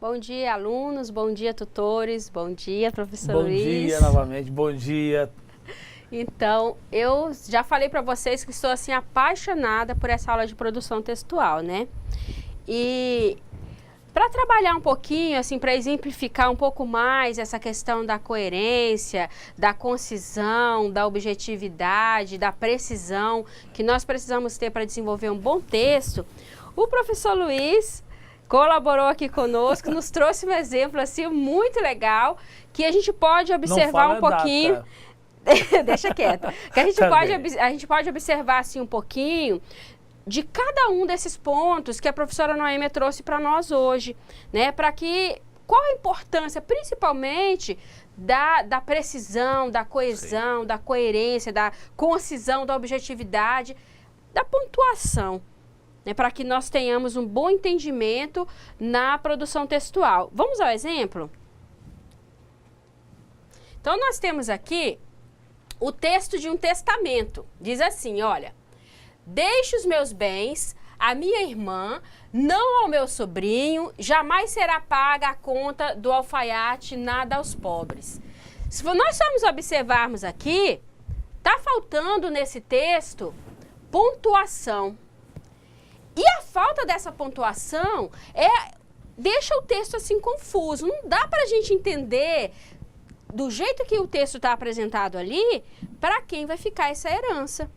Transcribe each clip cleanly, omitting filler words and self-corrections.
Bom dia, alunos, bom dia, tutores, bom dia, professor Luiz. Bom dia novamente, bom dia. Então, eu já falei para vocês que estou assim apaixonada por essa aula de produção textual, né? E para trabalhar um pouquinho, assim, para exemplificar um pouco mais essa questão da coerência, da concisão, da objetividade, da precisão que nós precisamos ter para desenvolver um bom texto, o professor Luiz colaborou aqui conosco, nos trouxe um exemplo assim muito legal que a gente pode observar um pouquinho. Deixa quieto. Que a gente pode observar assim um pouquinho de cada um desses pontos que a professora Noêmia trouxe para nós hoje, né? Para que qual a importância, principalmente da precisão, da coesão, sim, da coerência, da concisão, da objetividade, da pontuação, né, para que nós tenhamos um bom entendimento na produção textual. Vamos ao exemplo? Então, nós temos aqui o texto de um testamento. Diz assim, olha, deixe os meus bens à minha irmã, não ao meu sobrinho, jamais será paga a conta do alfaiate, nada aos pobres. Se nós formos observarmos aqui, está faltando nesse texto pontuação. E a falta dessa pontuação deixa o texto assim confuso. Não dá para a gente entender do jeito que o texto está apresentado ali, para quem vai ficar essa herança.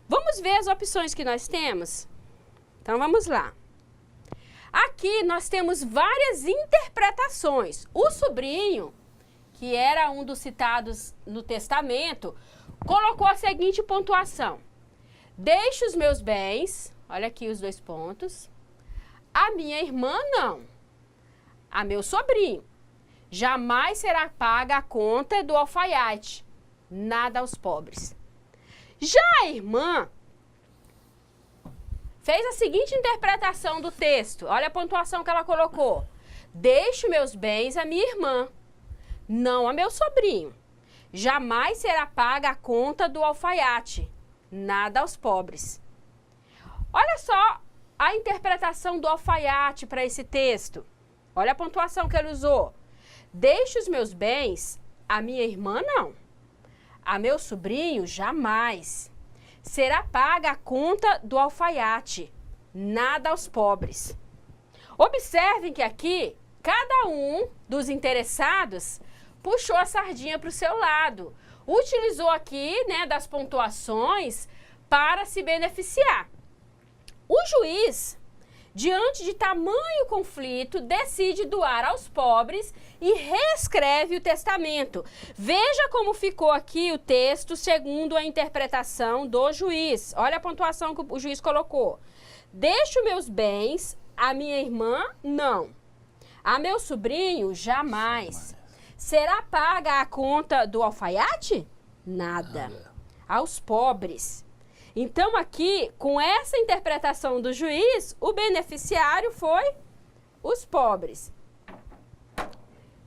Vamos ver as opções que nós temos? Então vamos lá. Aqui nós temos várias interpretações. O sobrinho, que era um dos citados no testamento, colocou a seguinte pontuação: deixe os meus bens. Olha aqui os dois pontos. A minha irmã, não. A meu sobrinho. Jamais será paga a conta do alfaiate. Nada aos pobres. Já a irmã fez a seguinte interpretação do texto. Olha a pontuação que ela colocou. Deixe meus bens à minha irmã, não a meu sobrinho. Jamais será paga a conta do alfaiate. Nada aos pobres. Olha só a interpretação do alfaiate para esse texto. Olha a pontuação que ele usou. Deixe os meus bens à minha irmã, não. A meu sobrinho, jamais. Será paga a conta do alfaiate. Nada aos pobres. Observem que aqui, cada um dos interessados puxou a sardinha para o seu lado. Utilizou aqui, né, das pontuações para se beneficiar. O juiz, diante de tamanho conflito, decide doar aos pobres e reescreve o testamento. Veja como ficou aqui o texto segundo a interpretação do juiz. Olha a pontuação que o juiz colocou. Deixo meus bens à minha irmã, não. A meu sobrinho, jamais. Será paga a conta do alfaiate? Nada. Aos pobres. Então, aqui, com essa interpretação do juiz, o beneficiário foi os pobres.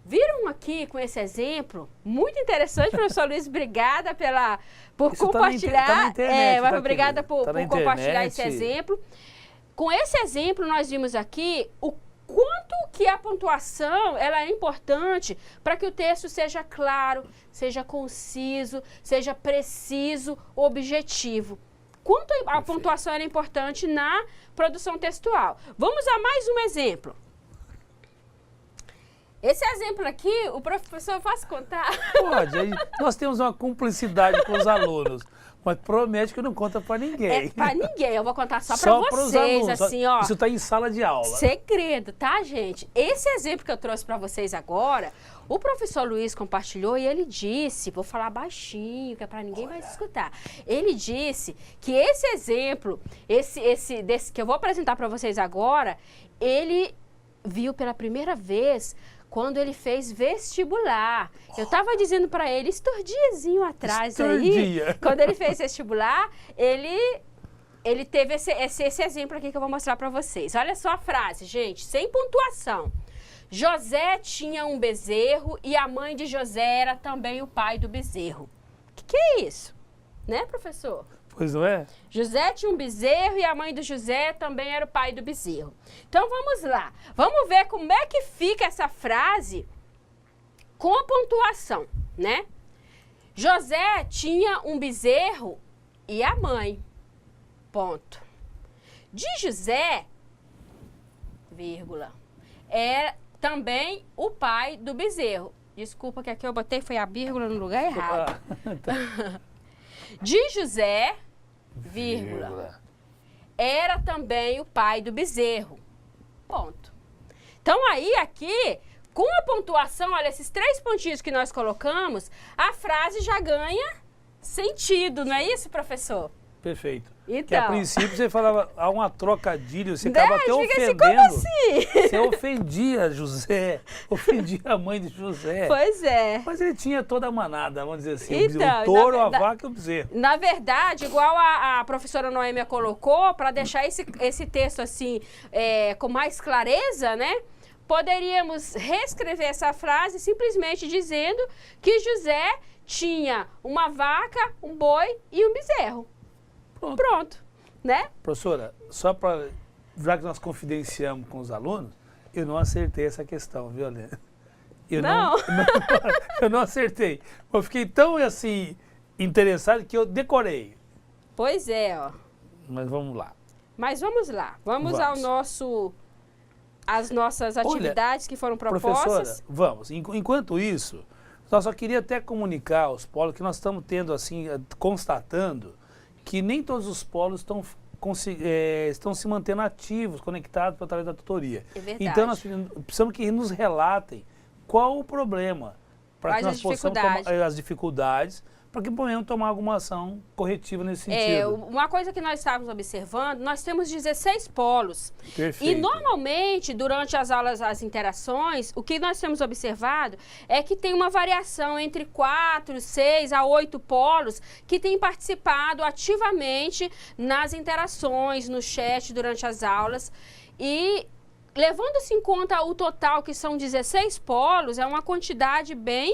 Viram aqui com esse exemplo? Muito interessante, professor Luiz. Obrigada por isso compartilhar. Tá na internet, obrigada por compartilhar esse internet. exemplo. Com esse exemplo, nós vimos aqui o quanto que a pontuação ela é importante para que o texto seja claro, seja conciso, seja preciso, objetivo. Quanto a pontuação era importante na produção textual. Vamos a mais um exemplo. Esse exemplo aqui, o professor, posso contar? Pode, nós temos uma cumplicidade com os alunos, mas promete que não conta para ninguém. Para ninguém, eu vou contar só para vocês, alunos, assim, ó. Isso está em sala de aula. Segredo, tá, gente? Esse exemplo que eu trouxe para vocês agora, o professor Luiz compartilhou e ele disse, vou falar baixinho, que é para ninguém mais escutar. Ele disse que esse exemplo, desse que eu vou apresentar para vocês agora, ele viu pela primeira vez quando ele fez vestibular. Eu estava dizendo para ele, estordiazinho atrás aí, quando ele fez vestibular, ele teve esse exemplo aqui que eu vou mostrar para vocês. Olha só a frase, gente, sem pontuação. José tinha um bezerro e a mãe de José era também o pai do bezerro. O que é isso? Né, professor? Pois não é? José tinha um bezerro e a mãe do José também era o pai do bezerro. Então vamos lá. Vamos ver como é que fica essa frase com a pontuação, né? José tinha um bezerro e a mãe. Ponto. De José, vírgula, era também o pai do bezerro. Desculpa que aqui eu botei foi a vírgula no lugar errado. De José, vírgula, era também o pai do bezerro. Ponto. Então aí aqui, com a pontuação, olha, esses 3 pontinhos que nós colocamos, a frase já ganha sentido, não é isso, professor? Perfeito. Então. Que a princípio você falava, há uma trocadilho, você acaba até ofendendo. Como assim? Você ofendia José, ofendia a mãe de José. Pois é. Mas ele tinha toda a manada, vamos dizer assim, Então, o touro, a vaca e o bezerro. Na verdade, igual a professora Noêmia colocou, para deixar esse texto assim com mais clareza, né? Poderíamos reescrever essa frase simplesmente dizendo que José tinha uma vaca, um boi e um bezerro. Pronto, né? Professora, só para, já que nós confidenciamos com os alunos, eu não acertei essa questão, viu, Helena? Eu não acertei. Eu fiquei tão, assim, interessado que eu decorei. Pois é, ó. Mas vamos lá. Vamos ao às nossas atividades que foram propostas. Professora, vamos. Enquanto isso, nós só queria até comunicar aos polos que nós estamos tendo, assim, constatando que nem todos os polos estão se mantendo ativos, conectados através da tutoria. É verdade. Então, nós precisamos que nos relatem qual o problema, para que nós possamos tomar as dificuldades, para que podemos tomar alguma ação corretiva nesse sentido. Uma coisa que nós estávamos observando, nós temos 16 polos. Perfeito. E normalmente, durante as aulas, as interações, o que nós temos observado é que tem uma variação entre 4, 6 a 8 polos que têm participado ativamente nas interações, no chat, durante as aulas. E levando-se em conta o total, que são 16 polos, é uma quantidade bem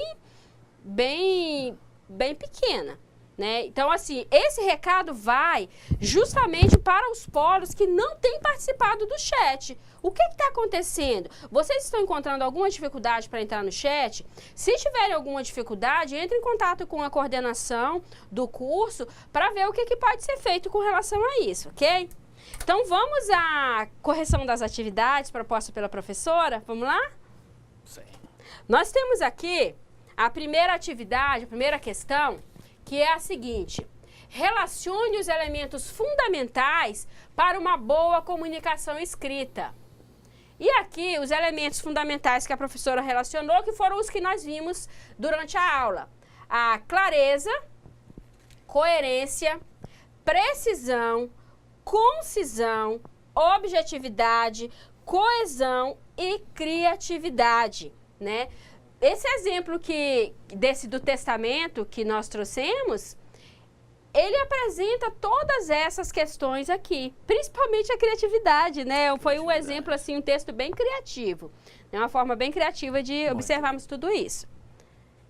pequena, né? Então, assim, esse recado vai justamente para os polos que não têm participado do chat. O que está acontecendo? Vocês estão encontrando alguma dificuldade para entrar no chat? Se tiverem alguma dificuldade, entre em contato com a coordenação do curso para ver o que pode ser feito com relação a isso, ok? Então, vamos à correção das atividades proposta pela professora? Vamos lá? Sim. Nós temos aqui a primeira atividade, a primeira questão, que é a seguinte: relacione os elementos fundamentais para uma boa comunicação escrita. E aqui, os elementos fundamentais que a professora relacionou, que foram os que nós vimos durante a aula: a clareza, coerência, precisão, concisão, objetividade, coesão e criatividade, né? Esse exemplo do testamento que nós trouxemos, ele apresenta todas essas questões aqui, principalmente a criatividade, né? Foi um exemplo, assim, um texto bem criativo, né? Uma forma bem criativa de observarmos tudo isso.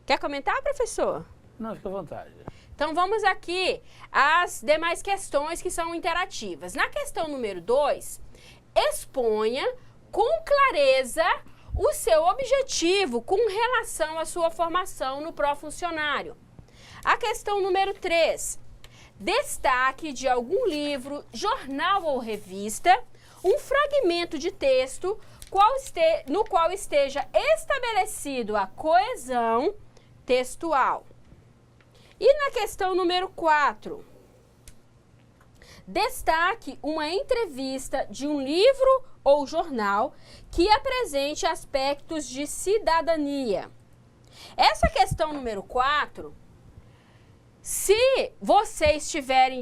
Quer comentar, professor? Não, fica à vontade. Então, vamos aqui às demais questões que são interativas. Na questão número 2, exponha com clareza o seu objetivo com relação à sua formação no pró-funcionário. A questão número 3, destaque de algum livro, jornal ou revista, um fragmento de texto no qual esteja estabelecido a coesão textual. E na questão número 4, destaque uma entrevista de um livro ou jornal que apresente aspectos de cidadania. Essa questão número 4, se vocês tiverem,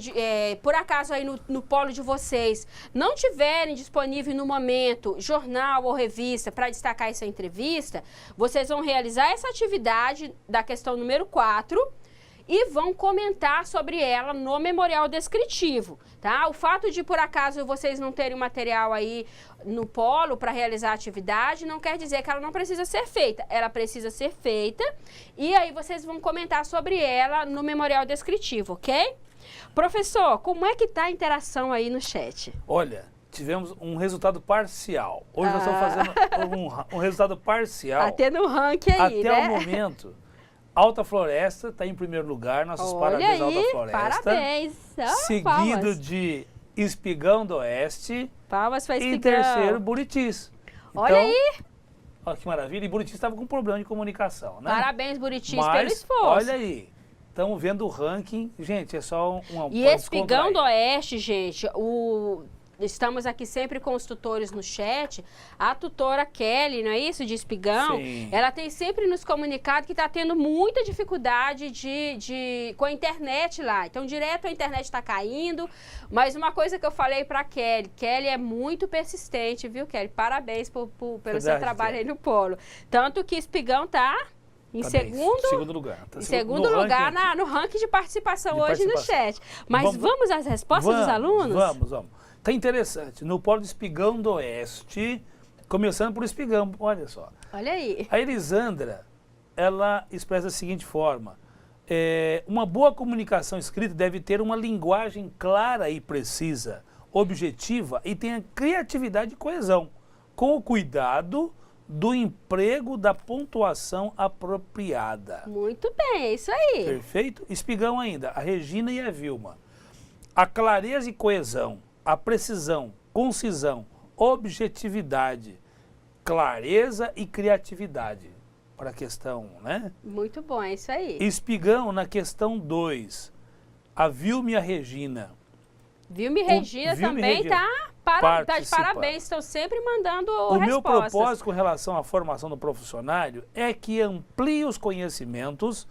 por acaso aí no polo de vocês, não tiverem disponível no momento jornal ou revista para destacar essa entrevista, vocês vão realizar essa atividade da questão número 4 e vão comentar sobre ela no memorial descritivo, tá? O fato de, por acaso, vocês não terem material aí no polo para realizar a atividade, não quer dizer que ela não precisa ser feita. Ela precisa ser feita e aí vocês vão comentar sobre ela no memorial descritivo, ok? Professor, como é que está a interação aí no chat? Olha, tivemos um resultado parcial. Hoje nós estamos fazendo um resultado parcial. Tá tendo um ranking aí, até né? o momento. Alta Floresta está em primeiro lugar. Nossos parabéns, Alta Floresta. Parabéns. Seguido palmas. de Espigão do Oeste. Palmas para E Espigão. em terceiro, Buritis. Olha aí. Olha que maravilha. E Buritis estava com problema de comunicação, né? Parabéns, Buritis, Mas, pelo esforço. olha aí. Estamos vendo o ranking. Gente, é só um E Espigão do Oeste, gente, estamos aqui sempre com os tutores no chat. A tutora Kelly, não é isso, de Espigão? Sim. Ela tem sempre nos comunicado que está tendo muita dificuldade com a internet lá. Então, direto a internet está caindo. Mas uma coisa que eu falei para Kelly é muito persistente, viu, Kelly? Parabéns pelo seu trabalho aí no Polo. Tanto que Espigão está em segundo lugar. Tá em segundo lugar no ranking de participação hoje no chat. Mas vamos às respostas dos alunos? Vamos. Tá interessante. No Polo de Espigão do Oeste, começando por Espigão, olha só. Olha aí. A Elisandra, ela expressa da seguinte forma: uma boa comunicação escrita deve ter uma linguagem clara e precisa, objetiva e tenha criatividade e coesão, com o cuidado do emprego da pontuação apropriada. Muito bem, é isso aí. Perfeito? Espigão ainda, a Regina e a Vilma. A clareza e coesão, a precisão, concisão, objetividade, clareza e criatividade para a questão, né? Muito bom, é isso aí. Espigão na questão 2, a Vilma e a Regina. Vilma e Regina também tá de parabéns, estão sempre mandando respostas. O meu propósito com relação à formação do profissionário é que amplie os conhecimentos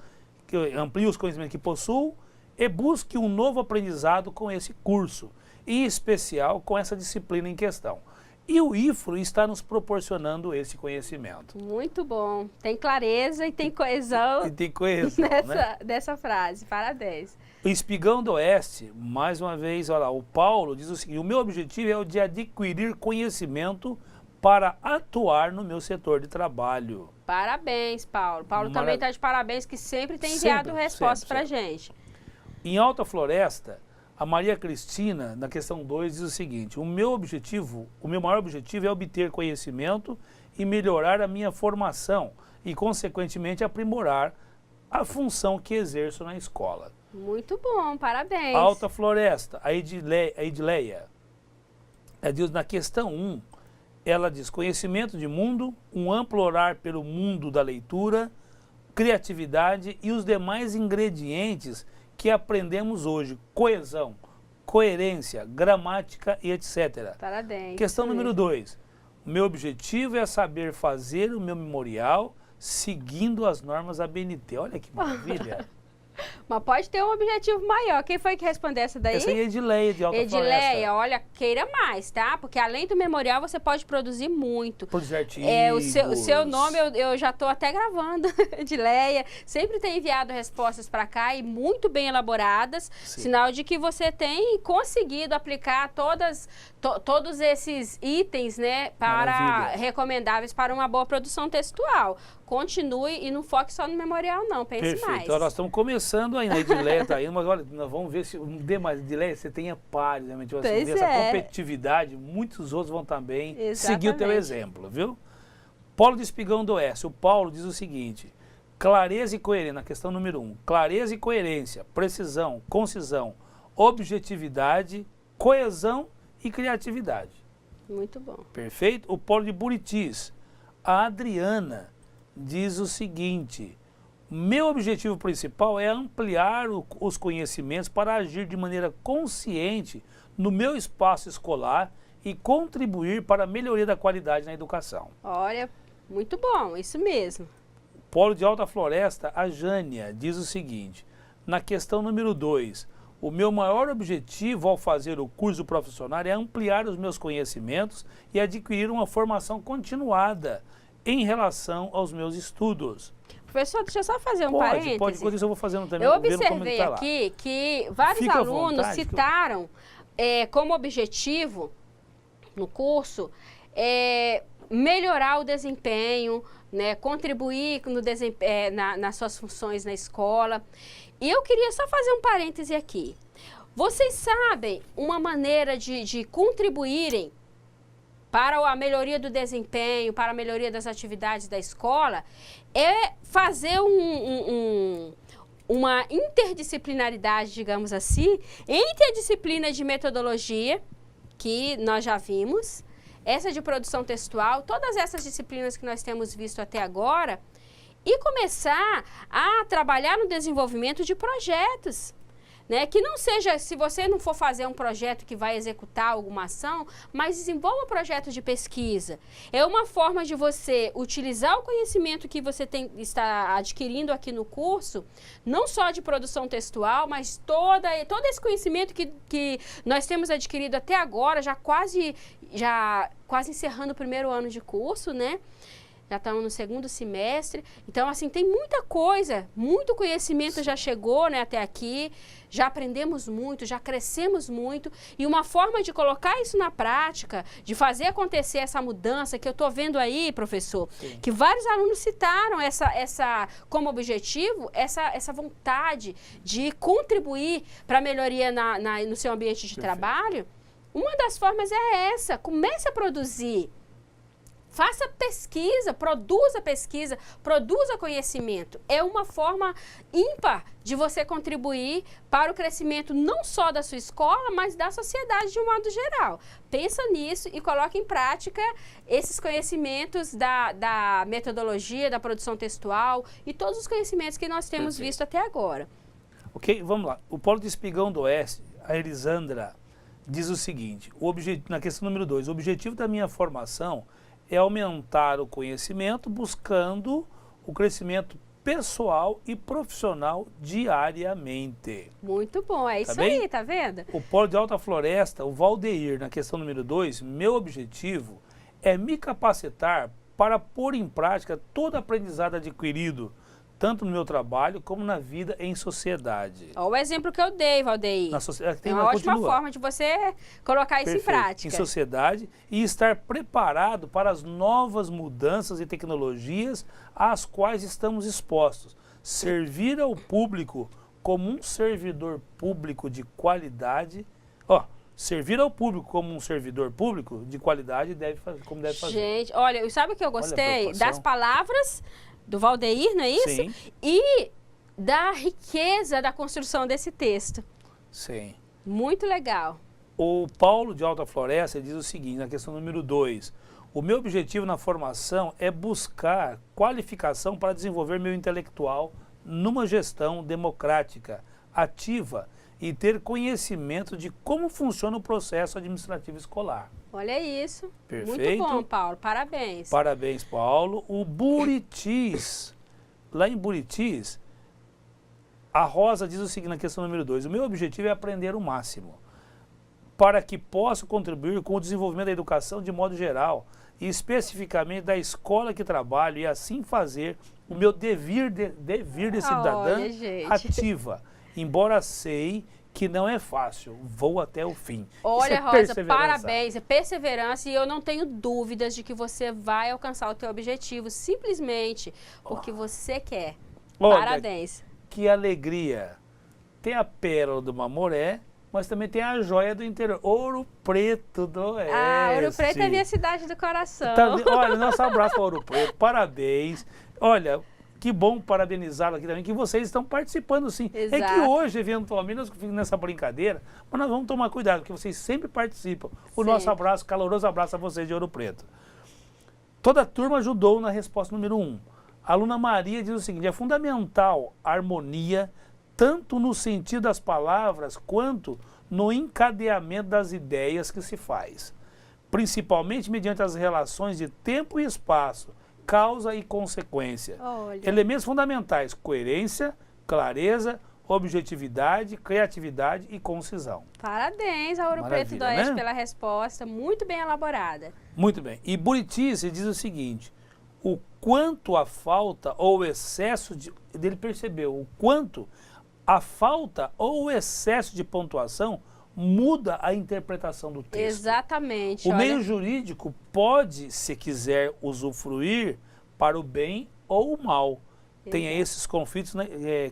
que possuo e busque um novo aprendizado com esse curso, em especial com essa disciplina em questão. E o IFRO está nos proporcionando esse conhecimento. Muito bom. Tem clareza e tem coesão. E tem coesão, dessa frase. Parabéns. O Espigão do Oeste, mais uma vez, olha lá, o Paulo diz o seguinte: o meu objetivo é o de adquirir conhecimento para atuar no meu setor de trabalho. Parabéns, Paulo. Paulo também está de parabéns, que sempre tem enviado respostas para a gente. Em Alta Floresta, a Maria Cristina, na questão 2, diz o seguinte: o meu maior objetivo é obter conhecimento e melhorar a minha formação e, consequentemente, aprimorar a função que exerço na escola. Muito bom, parabéns. Alta Floresta, a Edileia, na questão 1, ela diz: conhecimento de mundo, um amplo olhar pelo mundo da leitura, criatividade e os demais ingredientes que aprendemos hoje: coesão, coerência, gramática e etc. Parabéns. Questão número 2. O meu objetivo é saber fazer o meu memorial seguindo as normas ABNT. Olha que maravilha. Mas pode ter um objetivo maior. Quem foi que respondeu essa daí? Essa aí é Edileia, de Alta Floresta. Edileia, olha, queira mais, tá? Porque além do memorial, você pode produzir muito. Produzir artigos. O seu nome eu já estou até gravando, Edileia. Sempre tem enviado respostas para cá e muito bem elaboradas. Sim. Sinal de que você tem conseguido aplicar todos esses itens, né, recomendáveis para uma boa produção textual. Continue e não foque só no memorial, não. Pense mais. Perfeito. Então, nós estamos começando ainda. A Edileia está indo, mas olha, nós vamos ver se dê mais. Edileia, você tenha pares, realmente. Você vê essa competitividade, muitos outros vão também seguir o teu exemplo, viu? Polo de Espigão do Oeste. O Paulo diz o seguinte: clareza e coerência, na questão número 1. Clareza e coerência, precisão, concisão, objetividade, coesão e criatividade. Muito bom. Perfeito? O Polo de Buritis. A Adriana diz o seguinte: meu objetivo principal é ampliar os conhecimentos para agir de maneira consciente no meu espaço escolar e contribuir para a melhoria da qualidade na educação. Olha, muito bom, isso mesmo. Polo de Alta Floresta, a Jânia diz o seguinte: na questão número 2, o meu maior objetivo ao fazer o curso profissional é ampliar os meus conhecimentos e adquirir uma formação continuada em relação aos meus estudos. Professor, deixa eu só fazer um parêntese. Pode, enquanto isso eu vou fazendo também. Eu observei aqui que vários alunos citaram como objetivo no curso melhorar o desempenho, né, contribuir no nas suas funções na escola. E eu queria só fazer um parêntese aqui. Vocês sabem uma maneira de contribuírem para a melhoria do desempenho, para a melhoria das atividades da escola, é fazer uma interdisciplinaridade, digamos assim, entre a disciplina de metodologia, que nós já vimos, essa de produção textual, todas essas disciplinas que nós temos visto até agora, e começar a trabalhar no desenvolvimento de projetos. Né? Que não seja, se você não for fazer um projeto que vai executar alguma ação, mas desenvolva um projeto de pesquisa. É uma forma de você utilizar o conhecimento que você está adquirindo aqui no curso, não só de produção textual, mas todo esse conhecimento que nós temos adquirido até agora, já quase encerrando o primeiro ano de curso, né? Já estamos no segundo semestre. Então, assim, tem muita coisa, muito conhecimento já chegou, né, até aqui, já aprendemos muito, já crescemos muito. E uma forma de colocar isso na prática, de fazer acontecer essa mudança que eu estou vendo aí, professor, sim, que vários alunos citaram como objetivo, essa vontade de contribuir para a melhoria no seu ambiente de trabalho. Uma das formas é essa, comece a produzir. Faça pesquisa, produza conhecimento. É uma forma ímpar de você contribuir para o crescimento não só da sua escola, mas da sociedade de um modo geral. Pensa nisso e coloque em prática esses conhecimentos da metodologia, da produção textual e todos os conhecimentos que nós temos visto até agora. Ok, vamos lá. O Polo de Espigão do Oeste, a Elisandra, diz o seguinte, na questão número 2, o objetivo da minha formação é aumentar o conhecimento buscando o crescimento pessoal e profissional diariamente. Muito bom, é isso aí, tá vendo? O Polo de Alta Floresta, o Valdeir, na questão número 2, meu objetivo é me capacitar para pôr em prática todo aprendizado adquirido, tanto no meu trabalho como na vida em sociedade. Olha o exemplo que eu dei, Valdeir. É uma ótima forma de você colocar isso em prática. Em sociedade e estar preparado para as novas mudanças e tecnologias às quais estamos expostos. Servir ao público como um servidor público de qualidade. Servir ao público como um servidor público de qualidade como deve fazer. Gente, olha, sabe o que eu gostei? Das palavras do Valdeir, não é isso? Sim. E da riqueza da construção desse texto. Sim. Muito legal. O Paulo de Alta Floresta diz o seguinte, na questão número 2, o meu objetivo na formação é buscar qualificação para desenvolver meu intelectual numa gestão democrática, ativa e ter conhecimento de como funciona o processo administrativo escolar. Olha isso. Perfeito. Muito bom, Paulo. Parabéns. Parabéns, Paulo. O Buritis, lá em Buritis, a Rosa diz o seguinte na questão número 2, o meu objetivo é aprender o máximo, para que possa contribuir com o desenvolvimento da educação de modo geral, e especificamente da escola que trabalho, e assim fazer o meu dever de cidadã ativa, embora sei que não é fácil, vou até o fim. Olha, Rosa, parabéns, é perseverança e eu não tenho dúvidas de que você vai alcançar o teu objetivo, simplesmente porque você quer. Olha, parabéns. Que alegria. Tem a pérola do Mamoré, mas também tem a joia do interior, Ouro Preto do Oeste. Ouro Preto é minha cidade do coração. Olha, nosso abraço para Ouro Preto, parabéns. Olha, que bom parabenizá-lo aqui também, que vocês estão participando sim. Exato. É que hoje, eventualmente, nós ficamos nessa brincadeira, mas nós vamos tomar cuidado, porque vocês sempre participam. O nosso abraço, caloroso abraço a vocês de Ouro Preto. Toda a turma ajudou na resposta número 1. A aluna Maria diz o seguinte, é fundamental a harmonia, tanto no sentido das palavras, quanto no encadeamento das ideias que se faz. Principalmente mediante as relações de tempo e espaço, causa e consequência. Olha. Elementos fundamentais, coerência, clareza, objetividade, criatividade e concisão. Parabéns ao Ouro Preto do Oeste, né, pela resposta, muito bem elaborada. Muito bem. E Buritis diz o seguinte, o quanto a falta ou o excesso de... Ele percebeu o quanto a falta ou o excesso de pontuação muda a interpretação do texto. Exatamente. O meio jurídico pode, se quiser, usufruir para o bem ou o mal. Tenha esses conflitos,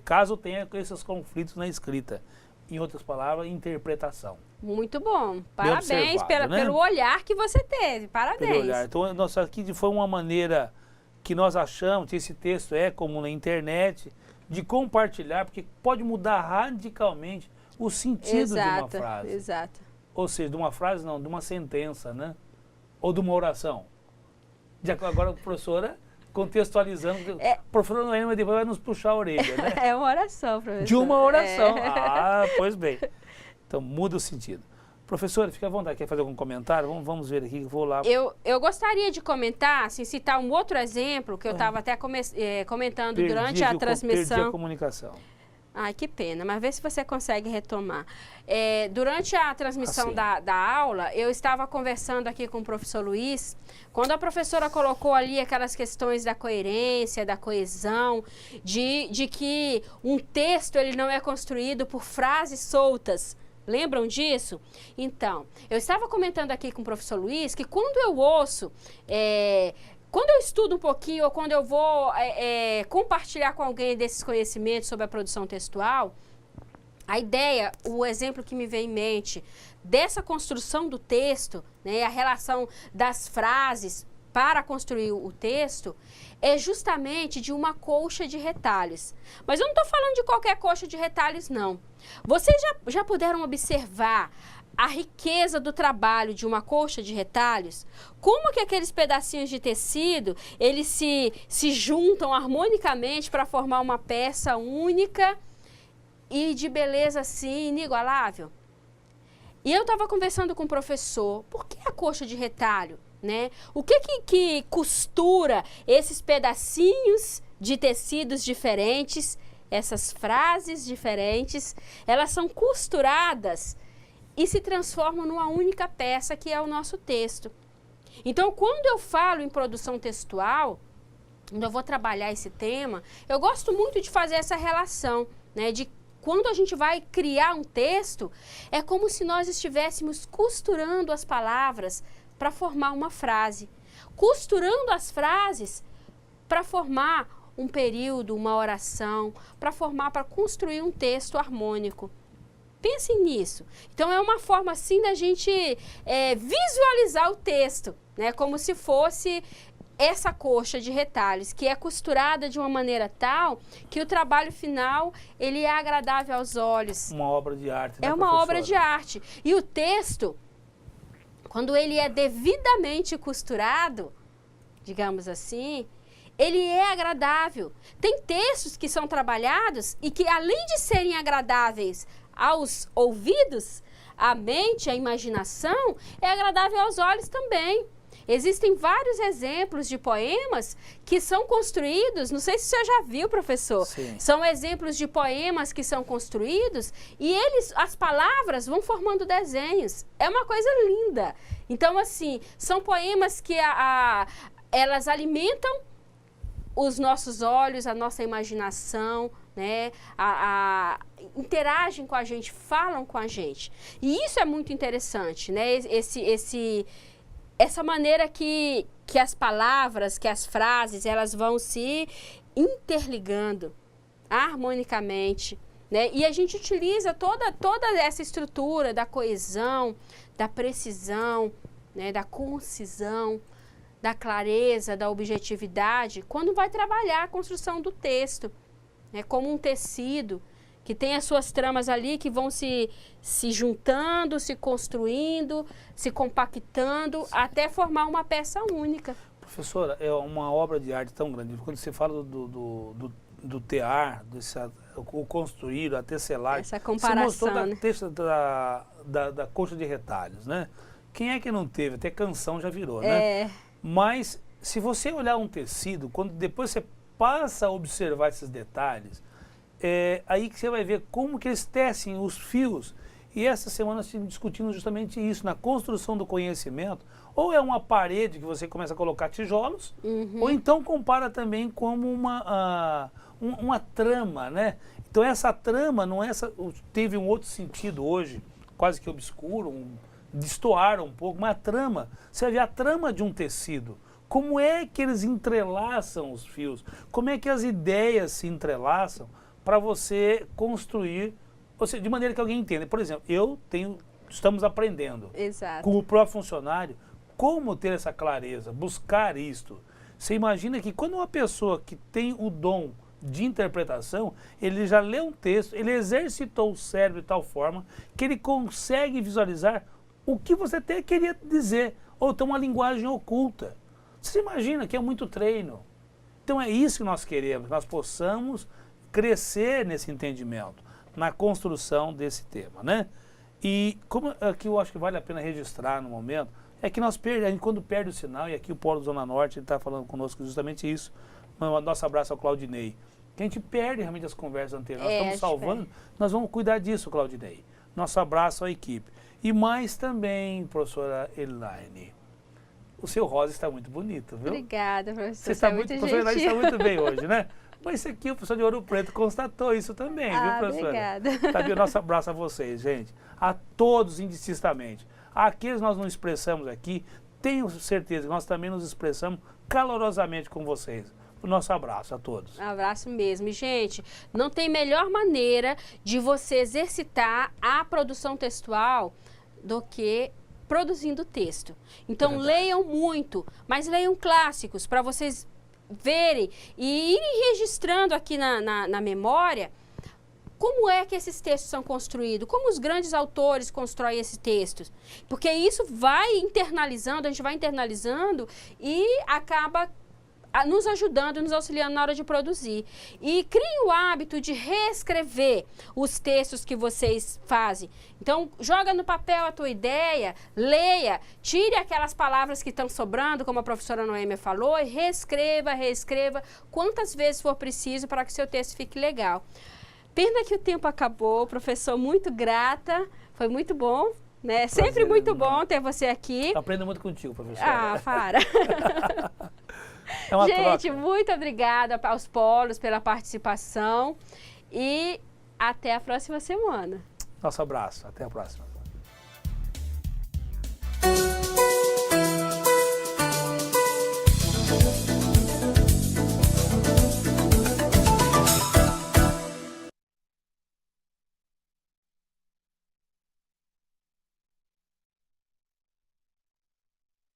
caso tenha esses conflitos na escrita. Em outras palavras, interpretação. Muito bom. Parabéns né? pelo olhar que você teve. Parabéns. Pelo olhar. Então, nossa, aqui foi uma maneira que nós achamos que esse texto é comum na internet, de compartilhar, porque pode mudar radicalmente o sentido de uma frase. Exato. Ou seja, de uma frase não, de uma sentença, né? Ou de uma oração. Agora a professora contextualizando, a professora Noêmia depois vai nos puxar a orelha, né? É uma oração, professor. De uma oração. Ah, pois bem. Então muda o sentido. Professora, fica à vontade, quer fazer algum comentário? Vamos ver aqui, que eu vou lá. Eu gostaria de comentar, assim, citar um outro exemplo que eu estava até comentando durante a transmissão. Perdi a comunicação. Ai, que pena, mas vê se você consegue retomar. Durante a transmissão da aula, eu estava conversando aqui com o professor Luiz, quando a professora colocou ali aquelas questões da coerência, da coesão, de que um texto ele não é construído por frases soltas. Lembram disso? Então, eu estava comentando aqui com o professor Luiz que quando eu ouço... Quando eu estudo um pouquinho ou quando eu vou compartilhar com alguém desses conhecimentos sobre a produção textual, a ideia, o exemplo que me vem em mente dessa construção do texto, né, a relação das frases para construir o texto, é justamente de uma colcha de retalhos. Mas eu não estou falando de qualquer colcha de retalhos, não. Vocês já puderam observar a riqueza do trabalho de uma colcha de retalhos? Como que aqueles pedacinhos de tecido, eles se juntam harmonicamente para formar uma peça única e de beleza assim inigualável? E eu estava conversando com o professor, por que a colcha de retalho? Né? O que costura esses pedacinhos de tecidos diferentes, essas frases diferentes, elas são costuradas e se transformam numa única peça que é o nosso texto. Então, quando eu falo em produção textual, quando eu vou trabalhar esse tema, eu gosto muito de fazer essa relação, né, de quando a gente vai criar um texto, é como se nós estivéssemos costurando as palavras para formar uma frase, costurando as frases para formar um período, uma oração, para construir um texto harmônico. Pensem nisso. Então, é uma forma, assim, da gente visualizar o texto, né? Como se fosse essa colcha de retalhos, que é costurada de uma maneira tal que o trabalho final, ele é agradável aos olhos. Uma obra de arte, né, É uma professora? obra de arte. E o texto, quando ele é devidamente costurado, digamos assim, ele é agradável. Tem textos que são trabalhados e que, além de serem agradáveis aos ouvidos, a mente, a imaginação, é agradável aos olhos também. Existem vários exemplos de poemas que são construídos, não sei se você já viu, professor, Sim. São exemplos de poemas que são construídos e as palavras vão formando desenhos. É uma coisa linda. Então, assim, são poemas que elas alimentam os nossos olhos, a nossa imaginação, né? Interagem com a gente, falam com a gente. E isso é muito interessante, né? Essa maneira que as palavras, que as frases, elas vão se interligando harmonicamente, né? E a gente utiliza toda essa estrutura da coesão, da precisão, né? Da concisão, da clareza, da objetividade, quando vai trabalhar a construção do texto. É como um tecido que tem as suas tramas ali que vão se juntando, se construindo, se compactando, até formar uma peça única. Professora, é uma obra de arte tão grande. Quando você fala do tear, o construir, a tecelagem, essa comparação, você mostrou da colcha de retalhos, né? Quem é que não teve? Até canção já virou, né? Mas se você olhar um tecido, quando depois você passa a observar esses detalhes, aí que você vai ver como que eles tecem os fios. E essa semana nós estivemos discutindo justamente isso, na construção do conhecimento. Ou é uma parede que você começa a colocar tijolos, ou então compara também como uma trama, né? Então essa trama, teve um outro sentido hoje, quase que obscuro, destoar um pouco, mas a trama, você vê a trama de um tecido. Como é que eles entrelaçam os fios? Como é que as ideias se entrelaçam para você construir, ou seja, de maneira que alguém entenda. Por exemplo, estamos aprendendo com o próprio funcionário como ter essa clareza, buscar isto. Você imagina que quando uma pessoa que tem o dom de interpretação, ele já lê um texto, ele exercitou o cérebro de tal forma que ele consegue visualizar o que você até queria dizer, ou tem uma linguagem oculta. Você imagina que é muito treino. Então é isso que nós queremos, que nós possamos crescer nesse entendimento, na construção desse tema, né? E como aqui eu acho que vale a pena registrar no momento, é que nós perdemos, a gente quando perde o sinal, e aqui o Polo Zona Norte está falando conosco justamente isso, nosso abraço ao Claudinei, que a gente perde realmente as conversas anteriores, nós estamos salvando, nós vamos cuidar disso, Claudinei. Nosso abraço à equipe. E mais também, professora Elaine, o seu rosa está muito bonito, viu? Obrigada, professor. Você está muito, professora Elaine está muito bem hoje, né? Mas isso aqui, o professor de Ouro Preto constatou isso também, viu, professora? Obrigada. Tá bem? Nosso abraço a vocês, gente. A todos indistintamente. Aqueles que nós não expressamos aqui, tenho certeza que nós também nos expressamos calorosamente com vocês. O nosso abraço a todos. Um abraço mesmo. E, gente, não tem melhor maneira de você exercitar a produção textual do que produzindo texto. Então, leiam muito, mas leiam clássicos para vocês verem e irem registrando aqui na memória como é que esses textos são construídos, como os grandes autores constroem esses textos. Porque isso vai internalizando, a gente vai internalizando e acaba nos ajudando, nos auxiliando na hora de produzir. E criem o hábito de reescrever os textos que vocês fazem. Então, joga no papel a tua ideia, leia, tire aquelas palavras que estão sobrando, como a professora Noêmia falou, e reescreva quantas vezes for preciso para que seu texto fique legal. Pena que o tempo acabou, professor, muito grata, foi muito bom. Né? Sempre muito bom ter você aqui. Aprendo muito contigo, professora. Ah, para. Gente, muito obrigada aos polos pela participação e até a próxima semana. Nosso abraço, até a próxima.